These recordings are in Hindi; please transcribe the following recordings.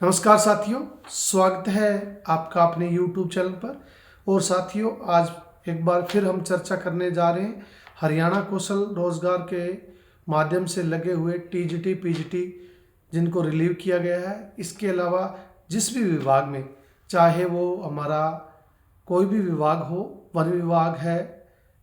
नमस्कार साथियों, स्वागत है आपका अपने YouTube चैनल पर। और साथियों, आज एक बार फिर हम चर्चा करने जा रहे हैं हरियाणा कौशल रोजगार के माध्यम से लगे हुए टीजीटी पीजीटी जिनको रिलीव किया गया है। इसके अलावा जिस भी विभाग में, चाहे वो हमारा कोई भी विभाग हो, वन विभाग है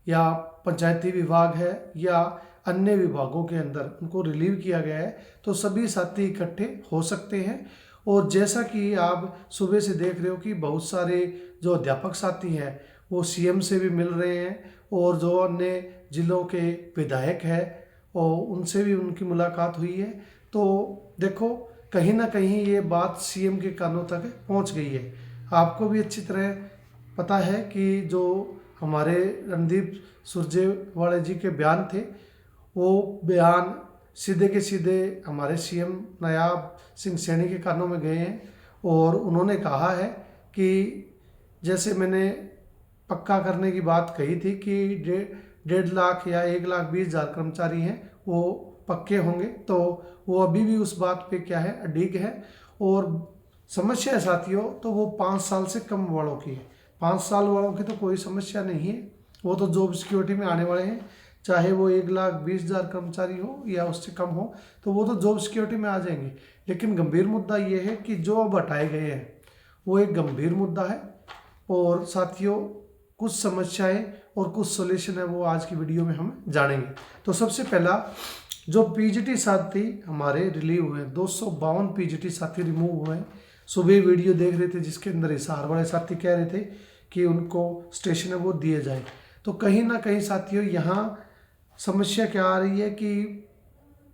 या पंचायती विभाग है या अन्य विभागों के अंदर उनको रिलीव किया गया है, तो सभी साथी इकट्ठे हो सकते हैं। और जैसा कि आप सुबह से देख रहे हो कि बहुत सारे जो अध्यापक साथी हैं वो सीएम से भी मिल रहे हैं, और जो अन्य जिलों के विधायक हैं और उनसे भी उनकी मुलाकात हुई है। तो देखो, कहीं ना कहीं ये बात सीएम के कानों तक पहुंच गई है। आपको भी अच्छी तरह पता है कि जो हमारे रणदीप सुरजेवाला जी के बयान थे, वो बयान सीधे के सीधे हमारे सीएम नायाब सिंह सैनी के कानों में गए हैं। और उन्होंने कहा है कि जैसे मैंने पक्का करने की बात कही थी कि 1.5 लाख या 1,20,000 कर्मचारी हैं वो पक्के होंगे, तो वो अभी भी उस बात पे क्या है, अडिग है। और समस्या है साथियों, तो वो 5 साल से कम वालों की है। 5 साल वालों की तो कोई समस्या नहीं है, वो तो जॉब सिक्योरिटी में आने वाले हैं। चाहे वो 1,20,000 कर्मचारी हो या उससे कम हो, तो वो तो जॉब सिक्योरिटी में आ जाएंगे। लेकिन गंभीर मुद्दा ये है कि जो अब हटाए गए हैं वो एक गंभीर मुद्दा है। और साथियों, कुछ समस्याएं और कुछ सॉल्यूशन है वो आज की वीडियो में हम जानेंगे। तो सबसे पहला, जो पीजीटी साथी हमारे रिलीव हुए हैं, 252 पीजीटी साथी रिमूव हुए हैं। सुबह वीडियो देख रहे थे जिसके अंदर हिसार वाले साथी कह रहे थे कि उनको स्टेशन है वो दिए जाए। तो कहीं ना कहीं साथियों, यहाँ समस्या क्या आ रही है कि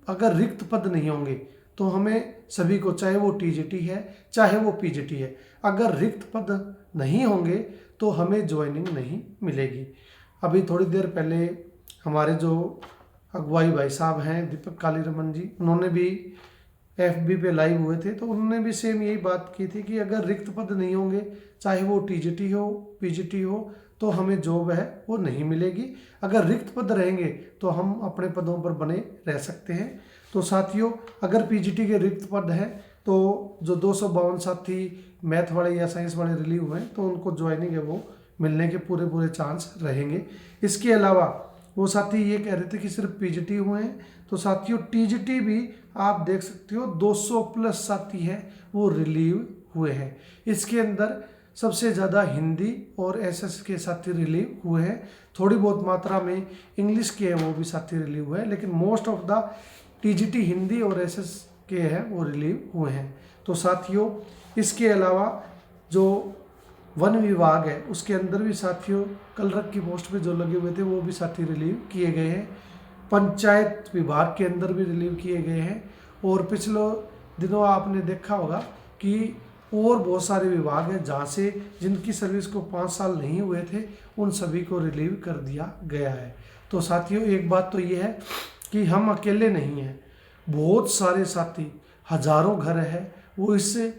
अगर रिक्त पद नहीं होंगे तो हमें सभी को, चाहे वो टीजीटी है चाहे वो पीजीटी है, अगर रिक्त पद नहीं होंगे तो हमें ज्वाइनिंग नहीं मिलेगी। अभी थोड़ी देर पहले हमारे जो अगुवाई भाई साहब हैं दीपक कालीरमन जी, उन्होंने भी एफबी पे लाइव हुए थे, तो उन्होंने भी सेम यही बात की थी कि अगर रिक्त पद नहीं होंगे, चाहे वो टीजीटी हो पीजीटी हो, तो हमें जॉब है वो नहीं मिलेगी। अगर रिक्त पद रहेंगे तो हम अपने पदों पर बने रह सकते हैं। तो साथियों, अगर पीजीटी के रिक्त पद हैं तो जो 252 साथी मैथ वाले या साइंस वाले रिलीव हुए हैं, तो उनको ज्वाइनिंग है वो मिलने के पूरे पूरे चांस रहेंगे। इसके अलावा वो साथी ये कह रहे थे कि सिर्फ पीजीटी हुए हैं, तो साथियों टीजीटी भी आप देख सकते हो 200 प्लस साथी हैं वो रिलीव हुए हैं। इसके अंदर सबसे ज़्यादा हिंदी और एसएस के साथी रिलीव हुए हैं। थोड़ी बहुत मात्रा में इंग्लिश के हैं वो भी साथी रिलीव हुए हैं, लेकिन most of the TGT Hindi और एसएस के हैं वो रिलीव हुए हैं। तो साथियों, इसके अलावा जो वन विभाग है उसके अंदर भी साथियों कलरक की पोस्ट पे जो लगे हुए थे वो भी साथी रिलीव किए गए हैं। पंचायत विभाग के अंदर भी रिलीव किए गए हैं। और पिछले दिनों आपने देखा होगा कि और बहुत सारे विभाग हैं जहाँ से जिनकी सर्विस को 5 साल नहीं हुए थे, उन सभी को रिलीव कर दिया गया है। तो साथियों, एक बात तो ये है कि हम अकेले नहीं हैं, बहुत सारे साथी, हजारों घर है वो इससे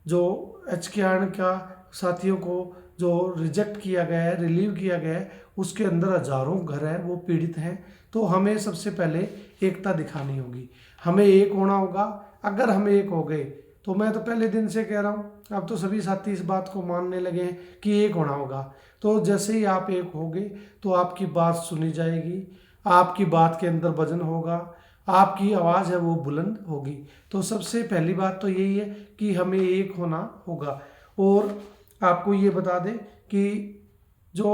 जो एचकेआर का साथियों को जो रिजेक्ट किया गया है, रिलीव किया गया है, उसके अंदर हजारों घर है वो पीड़ित हैं। तो हमें सबसे पहले एकता दिखानी होगी, हमें एक होना होगा। अगर हम एक हो गए, तो मैं तो पहले दिन से कह रहा हूँ, अब तो सभी साथी इस बात को मानने लगे हैं कि एक होना होगा। तो जैसे ही आप एक होगे तो आपकी बात सुनी जाएगी, आपकी बात के अंदर वजन होगा, आपकी आवाज़ है वो बुलंद होगी। तो सबसे पहली बात तो यही है कि हमें एक होना होगा। और आपको ये बता दें कि जो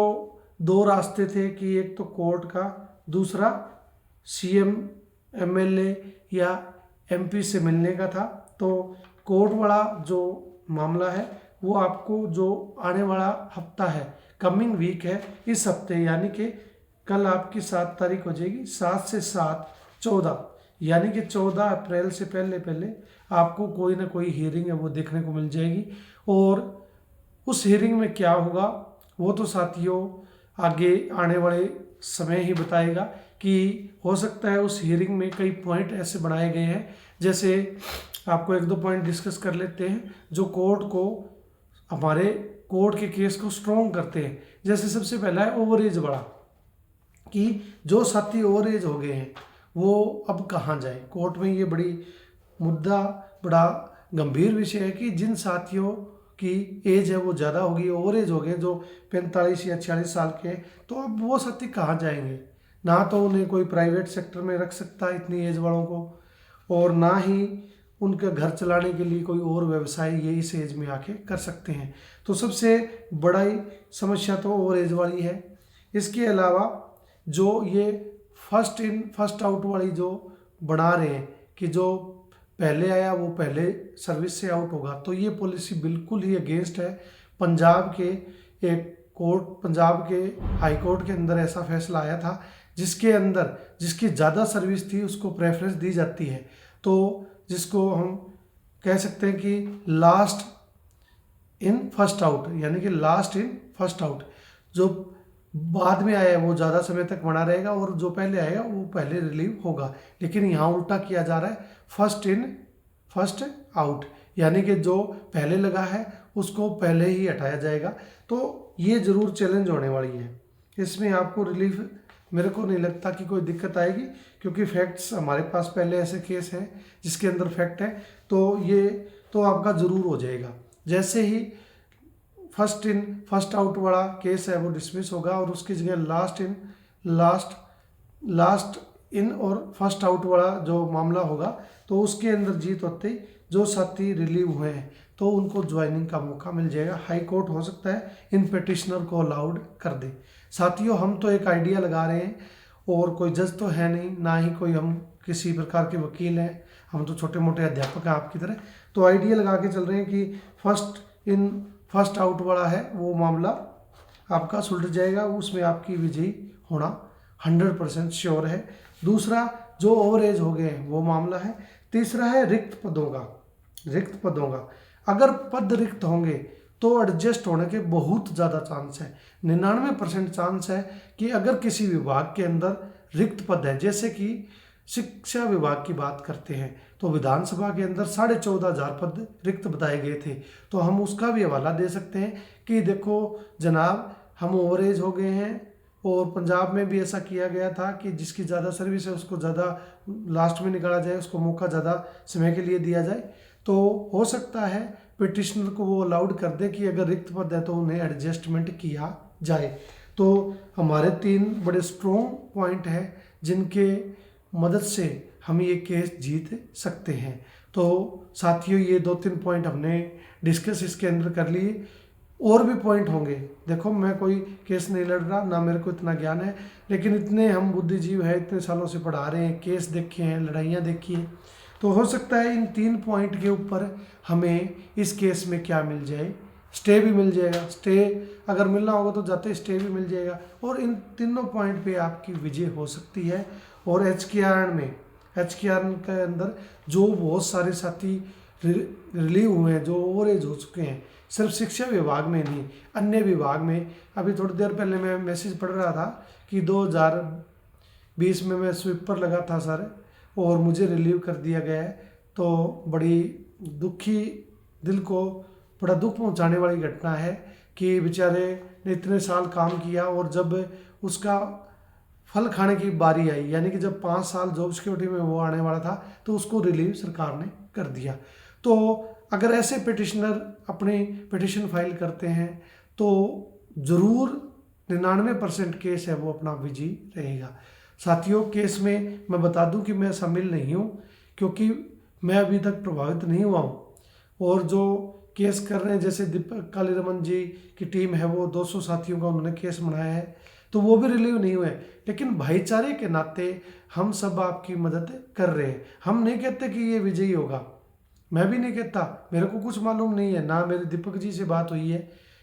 2 रास्ते थे कि एक तो कोर्ट का, दूसरा सीएम एमएलए या एमपी से मिलने का था। तो कोर्ट वाला जो मामला है वो आपको जो आने वाला हफ्ता है, कमिंग वीक है, इस हफ्ते यानी कि कल आपकी 7 तारीख हो जाएगी, 7 से 7 14, यानी कि 14 अप्रैल से पहले पहले आपको कोई ना कोई हियरिंग है वो देखने को मिल जाएगी। और उस हियरिंग में क्या होगा वो तो साथियों आगे आने वाले समय ही बताएगा। कि हो सकता है उस हियरिंग में कई पॉइंट ऐसे बनाए गए हैं, जैसे आपको 1-2 पॉइंट डिस्कस कर लेते हैं जो कोर्ट को, हमारे कोर्ट के केस को स्ट्रॉन्ग करते हैं। जैसे सबसे पहला है ओवर एज वाला, कि जो साथी ओवर एज हो गए हैं वो अब कहाँ जाए। कोर्ट में ये बड़ा गंभीर विषय है कि जिन साथियों की एज है वो ज़्यादा होगी, ओवर एज हो गए, जो 45 या 46 साल के, तो अब वो साथी कहाँ जाएंगे? ना तो उन्हें कोई प्राइवेट सेक्टर में रख सकता है इतनी एज वालों को, और ना ही उनका घर चलाने के लिए कोई और व्यवसाय ये इस एज में आके कर सकते हैं। तो सबसे बड़ा ही समस्या तो ओवर एज वाली है। इसके अलावा जो ये फर्स्ट इन फर्स्ट आउट वाली जो बना रहे हैं कि जो पहले आया वो पहले सर्विस से आउट होगा, तो ये पॉलिसी बिल्कुल ही अगेंस्ट है। पंजाब के एक कोर्ट, पंजाब के हाई कोर्ट के अंदर ऐसा फैसला आया था जिसके अंदर जिसकी ज़्यादा सर्विस थी उसको प्रेफरेंस दी जाती है। तो जिसको हम कह सकते हैं कि लास्ट इन फर्स्ट आउट, यानी कि लास्ट इन फर्स्ट आउट, जो बाद में आया है वो ज़्यादा समय तक बना रहेगा और जो पहले आएगा वो पहले रिलीव होगा। लेकिन यहाँ उल्टा किया जा रहा है, फर्स्ट इन फर्स्ट आउट, यानी कि जो पहले लगा है उसको पहले ही हटाया जाएगा। तो ये ज़रूर चैलेंज होने वाली है। इसमें आपको रिलीफ मेरे को नहीं लगता कि कोई दिक्कत आएगी, क्योंकि फैक्ट्स हमारे पास पहले ऐसे केस हैं जिसके अंदर फैक्ट है, तो ये तो आपका ज़रूर हो जाएगा। जैसे ही फर्स्ट इन फर्स्ट आउट वाला केस है वो डिसमिस होगा और उसकी जगह लास्ट इन और फर्स्ट आउट वाला जो मामला होगा, तो उसके अंदर जीत होते ही जो साथी रिलीव हुए हैं तो उनको ज्वाइनिंग का मौका मिल जाएगा। हाई कोर्ट हो सकता है इन पिटिशनर को अलाउड कर दे। साथियों, हम तो एक आइडिया लगा रहे हैं और कोई जज तो है नहीं, ना ही कोई हम किसी प्रकार के वकील हैं, हम तो छोटे मोटे अध्यापक हैं आपकी तरह। तो आइडिया लगा के चल रहे हैं कि फर्स्ट इन फर्स्ट आउट वाला है वो मामला आपका सुलझ जाएगा, उसमें आपकी विजयी होना 100% श्योर है। दूसरा जो ओवर एज हो गए हैं वो मामला है। तीसरा है रिक्त पदों का अगर पद रिक्त होंगे तो एडजस्ट होने के बहुत ज़्यादा चांस है। 99% चांस है कि अगर किसी विभाग के अंदर रिक्त पद है, जैसे कि शिक्षा विभाग की बात करते हैं तो विधानसभा के अंदर 14,500 पद रिक्त बताए गए थे। तो हम उसका भी हवाला दे सकते हैं कि देखो जनाब, हम ओवरेज हो गए हैं, और पंजाब में भी ऐसा किया गया था कि जिसकी ज़्यादा सर्विस है उसको ज़्यादा लास्ट में निकाला जाए, उसको मौका ज़्यादा समय के लिए दिया जाए। तो हो सकता है पिटिशनर को वो अलाउड कर दे कि अगर रिक्त पद है तो उन्हें एडजस्टमेंट किया जाए। तो हमारे 3 बड़े स्ट्रॉन्ग पॉइंट हैं जिनके मदद से हम ये केस जीत सकते हैं। तो साथियों, ये 2-3 पॉइंट हमने डिस्कस इसके अंदर कर लिए। और भी पॉइंट होंगे। देखो, मैं कोई केस नहीं लड़ रहा, ना मेरे को इतना ज्ञान है, लेकिन इतने हम बुद्धिजीव हैं, इतने सालों से पढ़ा रहे हैं, केस देखे हैं, लड़ाइयाँ देखी हैं। तो हो सकता है इन 3 पॉइंट के ऊपर हमें इस केस में क्या मिल जाए, स्टे भी मिल जाएगा। स्टे अगर मिलना होगा तो जाते स्टे भी मिल जाएगा, और इन तीनों पॉइंट पे आपकी विजय हो सकती है। और HKR के अंदर जो बहुत सारे साथी रिलीव हुए हैं, जो ओवरेज हो चुके हैं, सिर्फ शिक्षा विभाग में नहीं, अन्य विभाग में। अभी थोड़ी देर पहले मैं मैसेज पढ़ रहा था कि 2020 में मैं स्वीपर लगा था सर, और मुझे रिलीव कर दिया गया है। तो बड़ी दुखी, दिल को बड़ा दुख पहुंचाने वाली घटना है कि बेचारे ने इतने साल काम किया और जब उसका फल खाने की बारी आई, यानी कि जब 5 साल जॉब सिक्योरिटी में वो आने वाला था, तो उसको रिलीव सरकार ने कर दिया। तो अगर ऐसे पिटिशनर अपनी पिटिशन फाइल करते हैं तो ज़रूर 99% केस है वो अपना विजयी रहेगा। साथियों, केस में मैं बता दूं कि मैं शामिल नहीं हूं, क्योंकि मैं अभी तक प्रभावित नहीं हुआ हूं। और जो केस कर रहे हैं, जैसे दीपक कालीरमन जी की टीम है, वो 200 साथियों का उन्होंने केस बनाया है, तो वो भी रिलीव नहीं हुए। लेकिन भाईचारे के नाते हम सब आपकी मदद कर रहे हैं। हम नहीं कहते कि ये विजयी होगा, मैं भी नहीं कहता, मेरे को कुछ मालूम नहीं है, ना मेरे दीपक जी से बात हुई है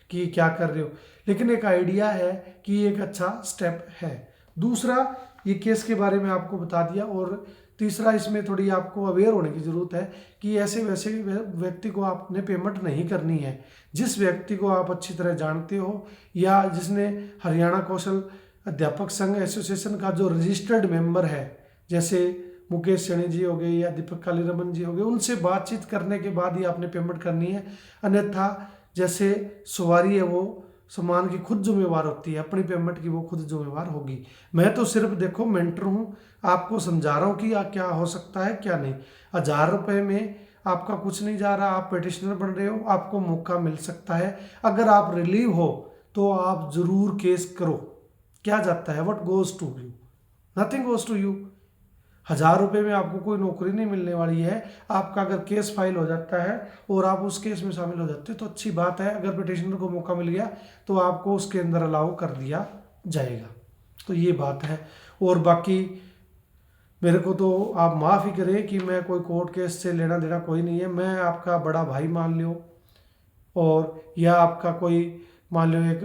कि क्या कर रहे हो, लेकिन एक आइडिया है कि एक अच्छा स्टेप है। दूसरा, ये केस के बारे में आपको बता दिया। और तीसरा, इसमें थोड़ी आपको अवेयर होने की ज़रूरत है कि ऐसे वैसे व्यक्ति को आपने पेमेंट नहीं करनी है। जिस व्यक्ति को आप अच्छी तरह जानते हो, या जिसने हरियाणा कौशल अध्यापक संघ एसोसिएशन का जो रजिस्टर्ड मेंबर है, जैसे मुकेश सैनी जी हो गए या दीपक कालीरमन जी हो गए, उनसे बातचीत करने के बाद ही आपने पेमेंट करनी है। अन्यथा जैसे सवारी है वो सामान की खुद जिम्मेवार होती है, अपनी पेमेंट की वो खुद जिम्मेवार होगी। मैं तो सिर्फ देखो मेंटर हूँ, आपको समझा रहा हूँ कि क्या हो सकता है क्या नहीं। 1000 रुपये में आपका कुछ नहीं जा रहा, आप पिटिशनर बन रहे हो, आपको मौका मिल सकता है। अगर आप रिलीव हो तो आप ज़रूर केस करो। क्या जाता है, what goes to you, nothing goes to you. 1000 रुपये में आपको कोई नौकरी नहीं मिलने वाली है। आपका अगर केस फाइल हो जाता है और आप उस केस में शामिल हो जाते हो तो अच्छी बात है। अगर पिटिशनर को मौका मिल गया तो आपको उसके अंदर अलाउ कर दिया जाएगा। तो ये बात है। और बाकी मेरे को तो आप माफ़ ही करें कि मैं कोई कोर्ट केस से लेना देना कोई नहीं है। मैं आपका बड़ा भाई मान लो, और या आपका कोई मान लो एक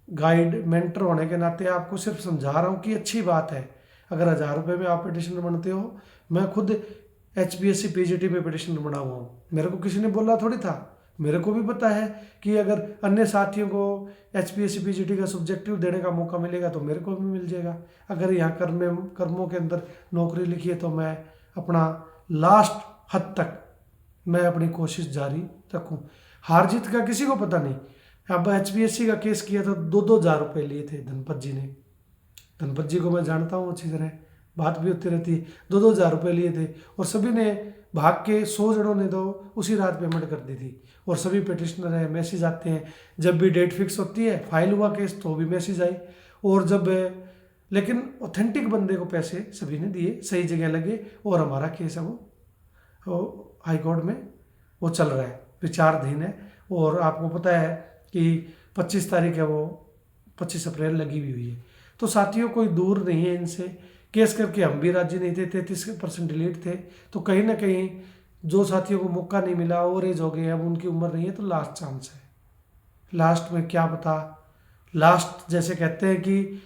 गाइड मेंटर होने के नाते आपको सिर्फ समझा रहा हूँ कि अच्छी बात है। अगर 1000 रुपये में आप पिटिशनर बनते हो, मैं खुद HPSC PGT में पिटिशनर बना हुआ हूँ। मेरे को किसी ने बोला थोड़ी था, मेरे को भी पता है कि अगर अन्य साथियों को HPSC PGT का सब्जेक्टिव देने का मौका मिलेगा तो मेरे को भी मिल जाएगा। अगर यहाँ कर्मों के अंदर नौकरी लिखी है तो मैं अपना लास्ट हद तक मैं अपनी कोशिश जारी रखूँ। हार जीत का किसी को पता नहीं। अब HPSC का केस किया था, 2-2 हज़ार रुपये लिए थे धनपत जी ने। धनपत जी को मैं जानता हूँ अच्छी तरह, बात भी होती रहती है। 2-2 हज़ार रुपये लिए थे और सभी ने भाग के 100 जनों ने तो उसी रात पेमेंट कर दी थी। और सभी पिटिशनर है, मैसेज आते हैं जब भी डेट फिक्स होती है, फाइल हुआ केस तो भी मैसेज आई। और जब लेकिन ऑथेंटिक बंदे को पैसे सभी ने दिए, सही जगह लगे। और हमारा केस है वो हाई कोर्ट में वो चल रहा है, विचाराधीन है। और आपको पता है कि 25 तारीख है, वो 25 अप्रैल लगी हुई है। तो साथियों कोई दूर नहीं है इनसे। केस करके हम भी राजी नहीं थे, 33% डिलीट थे। तो कहीं ना कहीं जो साथियों को मौका नहीं मिला, और एज हो गए, अब उनकी उम्र नहीं है, तो लास्ट चांस है। लास्ट में क्या पता, लास्ट जैसे कहते हैं कि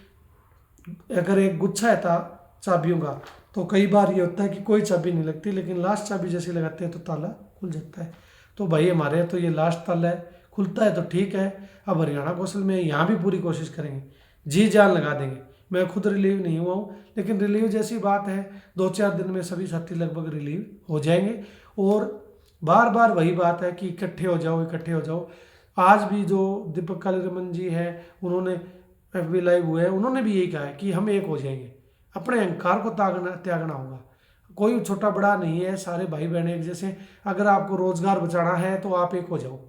अगर एक गुच्छा है था चाबियों का, तो कई बार ये होता है कि कोई चाबी नहीं लगती, लेकिन लास्ट चाबी जैसे लगाते हैं तो ताला खुल जाता है। तो भाई हमारे तो ये लास्ट ताला है, खुलता है तो ठीक है। अब हरियाणा कौशल में यहाँ भी पूरी कोशिश करेंगे, जी जान लगा देंगे। मैं खुद रिलीव नहीं हुआ हूँ, लेकिन रिलीव जैसी बात है, 2-4 दिन में सभी साथी लगभग रिलीव हो जाएंगे। और बार बार वही बात है कि इकट्ठे हो जाओ, इकट्ठे हो जाओ। आज भी जो दीपक कालीरमन जी हैं, उन्होंने FB लाइव हुए हैं, उन्होंने भी यही कहा है कि हम एक हो जाएंगे। अपने अहंकार को त्यागना होगा। कोई छोटा बड़ा नहीं है, सारे भाई बहन एक जैसे। अगर आपको रोजगार बचाना है तो आप एक हो जाओ।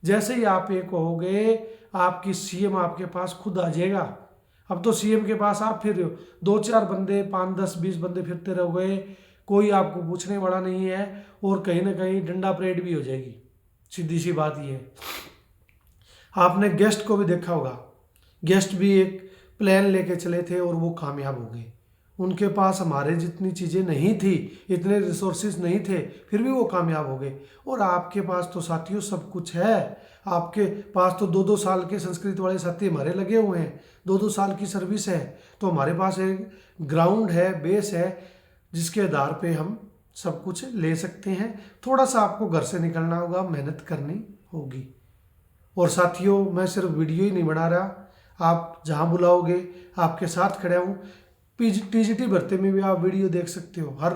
जैसे ही आप एक होगे, आपकी CM आपके पास खुद आ जाएगा। अब तो CM के पास आप फिर रहे हो, 2-4 बंदे, 5, 10, 20 बंदे फिरते रहोगे, कोई आपको पूछने वाला नहीं है। और कहीं ना कहीं डंडा परेड भी हो जाएगी। सीधी सी बात ये है। आपने गेस्ट को भी देखा होगा, गेस्ट भी एक प्लान लेके चले थे और वो कामयाब हो गए। उनके पास हमारे जितनी चीज़ें नहीं थी, इतने रिसोर्सेज नहीं थे, फिर भी वो कामयाब हो गए। और आपके पास तो साथियों सब कुछ है। आपके पास तो 2-2 साल के संस्कृत वाले साथी हमारे लगे हुए हैं, 2-2 साल की सर्विस है। तो हमारे पास एक ग्राउंड है, बेस है, जिसके आधार पे हम सब कुछ ले सकते हैं। थोड़ा सा आपको घर से निकलना होगा, मेहनत करनी होगी। और साथियों मैं सिर्फ वीडियो ही नहीं बना रहा, आप जहाँ बुलाओगे आपके साथ खड़ा हूँ। TGT भरते में भी आप वीडियो देख सकते हो। हर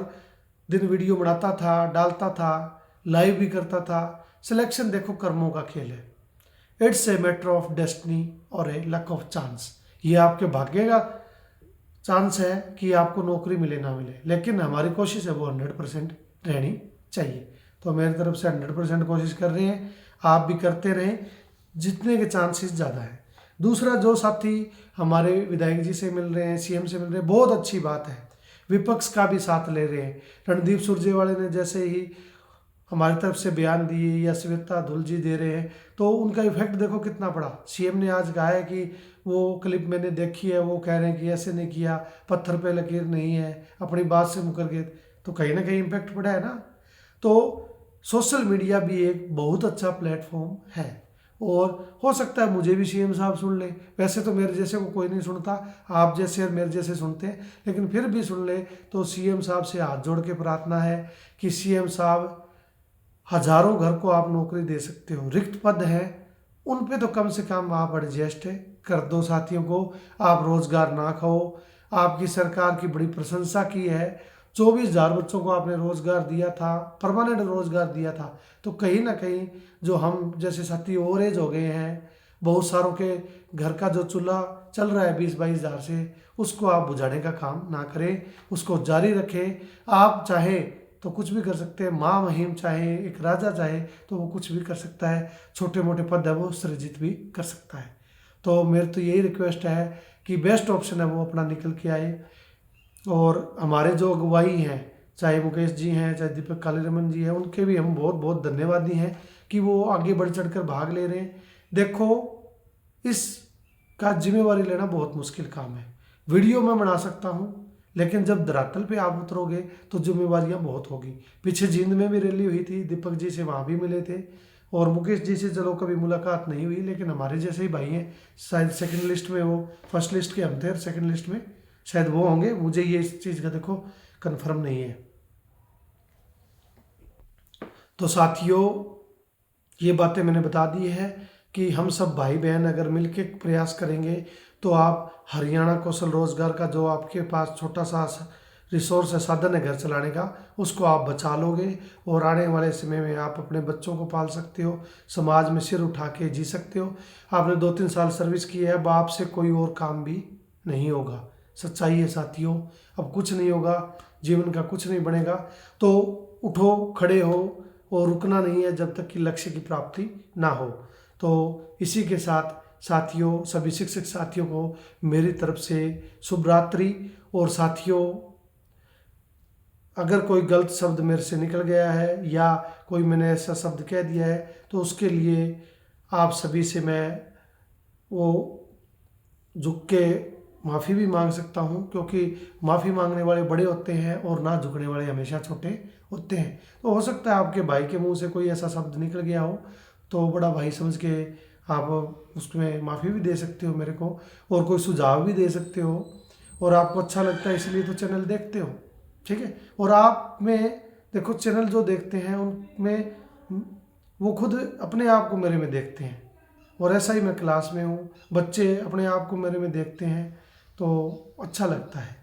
दिन वीडियो बनाता था, डालता था, लाइव भी करता था। सिलेक्शन देखो कर्मों का खेल है। It's a matter of destiny और ए लक ऑफ चांस। ये आपके भाग्य का चांस है कि आपको नौकरी मिले ना मिले, लेकिन हमारी कोशिश है वो 100% रहनी चाहिए। तो मेरी तरफ से 100% कोशिश कर रहे हैं, आप भी करते रहें, जितने के चांसेस ज़्यादा है। दूसरा, जो साथी हमारे विधायक जी से मिल रहे हैं, CM से मिल रहे हैं, बहुत अच्छी बात है। विपक्ष का भी साथ ले रहे हैं। रणदीप सुरजेवाले ने जैसे ही हमारी तरफ से बयान दिए, या श्वेता धुल जी दे रहे हैं, तो उनका इफेक्ट देखो कितना पड़ा। CM ने आज कहा है कि वो क्लिप मैंने देखी है, वो कह रहे हैं कि ऐसे नहीं किया, पत्थर पे लकीर नहीं है, अपनी बात से मुकर गए। तो कहीं ना कहीं इम्पैक्ट पड़ा है ना। तो सोशल मीडिया भी एक बहुत अच्छा प्लेटफॉर्म है, और हो सकता है मुझे भी CM साहब सुन ले। वैसे तो मेरे जैसे को कोई नहीं सुनता, आप जैसे और मेरे जैसे सुनते हैं, लेकिन फिर भी सुन ले तो CM साहब से हाथ जोड़ के प्रार्थना है कि CM साहब, हजारों घर को आप नौकरी दे सकते हो, रिक्त पद हैं, उन पे तो कम से कम आप एडजस्ट कर दो। साथियों को आप रोजगार ना खाओ। आपकी सरकार की बड़ी प्रशंसा की है, 24,000 बच्चों को आपने रोजगार दिया था, परमानेंट रोजगार दिया था। तो कहीं ना कहीं जो हम जैसे साथी ओवर एज हो गए हैं, बहुत सारों के घर का जो चूल्हा चल रहा है 20-22 हज़ार से, उसको आप बुझाने का काम ना करें, उसको जारी रखें। आप चाहे तो कुछ भी कर सकते हैं। महामहिम चाहे, एक राजा चाहे तो वो कुछ भी कर सकता है, छोटे मोटे पद है वो सृजित भी कर सकता है। तो मेरे तो यही रिक्वेस्ट है कि बेस्ट ऑप्शन है वो अपना निकल के आए। और हमारे जो अगुवाई हैं, चाहे मुकेश जी हैं, चाहे दीपक कालीरमन जी हैं, उनके भी हम बहुत बहुत धन्यवादी हैं कि वो आगे बढ़ चढ़ कर भाग ले रहे हैं। देखो, इसका जिम्मेवारी लेना बहुत मुश्किल काम है। वीडियो मैं बना सकता हूँ, लेकिन जब धरातल पे आप उतरोगे तो जिम्मेवारियाँ बहुत होगी। पीछे जींद में भी रैली हुई थी, दीपक जी से वहाँ भी मिले थे, और मुकेश जी से चलो कभी मुलाकात नहीं हुई, लेकिन हमारे जैसे ही भाई हैं। शायद सेकंड लिस्ट में, वो फर्स्ट लिस्ट के हम थे, सेकंड लिस्ट में शायद वो होंगे, मुझे ये इस चीज़ का देखो कंफर्म नहीं है। तो साथियों, ये बातें मैंने बता दी है कि हम सब भाई बहन अगर मिलके प्रयास करेंगे तो आप हरियाणा कौशल रोजगार का जो आपके पास छोटा सा रिसोर्स है, साधन है घर चलाने का, उसको आप बचा लोगे और आने वाले समय में आप अपने बच्चों को पाल सकते हो, समाज में सिर उठा के जी सकते हो। आपने 2-3 साल सर्विस की है, अब आपसे कोई और काम भी नहीं होगा। सच्चाई है साथियों, अब कुछ नहीं होगा, जीवन का कुछ नहीं बनेगा। तो उठो, खड़े हो, और रुकना नहीं है जब तक कि लक्ष्य की प्राप्ति ना हो। तो इसी के साथ साथियों, सभी शिक्षक साथियों को मेरी तरफ से शुभ रात्रि। और साथियों, अगर कोई गलत शब्द मेरे से निकल गया है या कोई मैंने ऐसा शब्द कह दिया है तो उसके लिए आप सभी से मैं वो झुक के माफ़ी भी मांग सकता हूँ, क्योंकि माफ़ी मांगने वाले बड़े होते हैं और ना झुकने वाले हमेशा छोटे होते हैं। तो हो सकता है आपके भाई के मुंह से कोई ऐसा शब्द निकल गया हो, तो बड़ा भाई समझ के आप उसमें माफ़ी भी दे सकते हो मेरे को, और कोई सुझाव भी दे सकते हो। और आपको अच्छा लगता है इसलिए तो चैनल देखते हो, ठीक है। और आप में देखो, चैनल जो देखते हैं उनमें वो खुद अपने आप को मेरे में देखते हैं, और ऐसा ही मैं क्लास में हूँ, बच्चे अपने आप को मेरे में देखते हैं, तो अच्छा लगता है।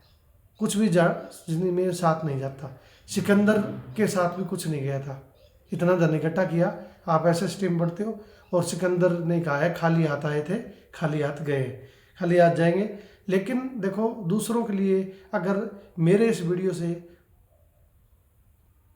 कुछ भी जिंदगी में साथ नहीं जाता, सिकंदर के साथ भी कुछ नहीं गया था, इतना धन इकट्ठा किया। आप ऐसे स्ट्रीम पढ़ते हो, और सिकंदर ने कहा है खाली हाथ आए थे खाली हाथ गए, खाली हाथ जाएंगे। लेकिन देखो, दूसरों के लिए अगर मेरे इस वीडियो से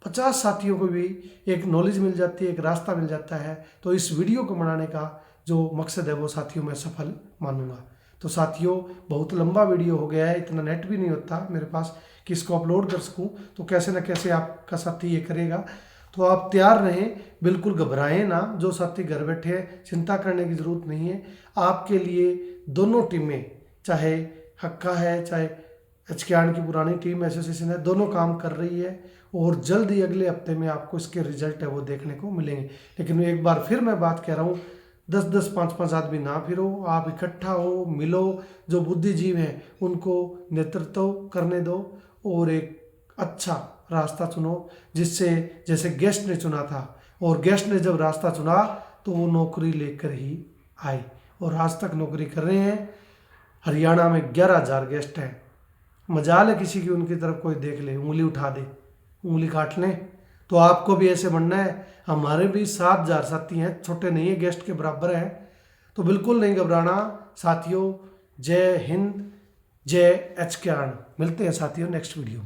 50 साथियों को भी एक नॉलेज मिल जाती है, एक रास्ता मिल जाता है, तो इस वीडियो को बनाने का जो मकसद है वो साथियों मैं सफल मानूंगा। तो साथियों, बहुत लंबा वीडियो हो गया है, इतना नेट भी नहीं होता मेरे पास कि इसको अपलोड कर सकूं, तो कैसे न कैसे आपका साथी ये करेगा। तो आप तैयार रहें, बिल्कुल घबराएं ना। जो साथी घर बैठे हैं, चिंता करने की ज़रूरत नहीं है। आपके लिए दोनों टीमें, चाहे हक्का है, चाहे एचकेआर की पुरानी टीम एसोसिएशन है, दोनों काम कर रही है, और जल्द ही अगले हफ्ते में आपको इसके रिजल्ट है वो देखने को मिलेंगे। लेकिन एक बार फिर मैं बात कह रहा हूँ, 10-10, 5-5 आदमी ना फिरो, आप इकट्ठा हो, मिलो, जो बुद्धिजीव हैं उनको नेतृत्व करने दो, और एक अच्छा रास्ता चुनो, जिससे जैसे गेस्ट ने चुना था, और गेस्ट ने जब रास्ता चुना तो वो नौकरी लेकर ही आए, और आज तक नौकरी कर रहे हैं। हरियाणा में 11,000 गेस्ट हैं, मजाल है किसी की उनकी तरफ कोई देख ले, उंगली उठा दे, उंगली काट लें। तो आपको भी ऐसे बनना है। हमारे भी 7,000 साथी हैं, छोटे नहीं है, गेस्ट के बराबर हैं। तो बिल्कुल नहीं घबराना साथियों। जय हिंद, जय एचकेआर। मिलते हैं साथियों नेक्स्ट वीडियो में।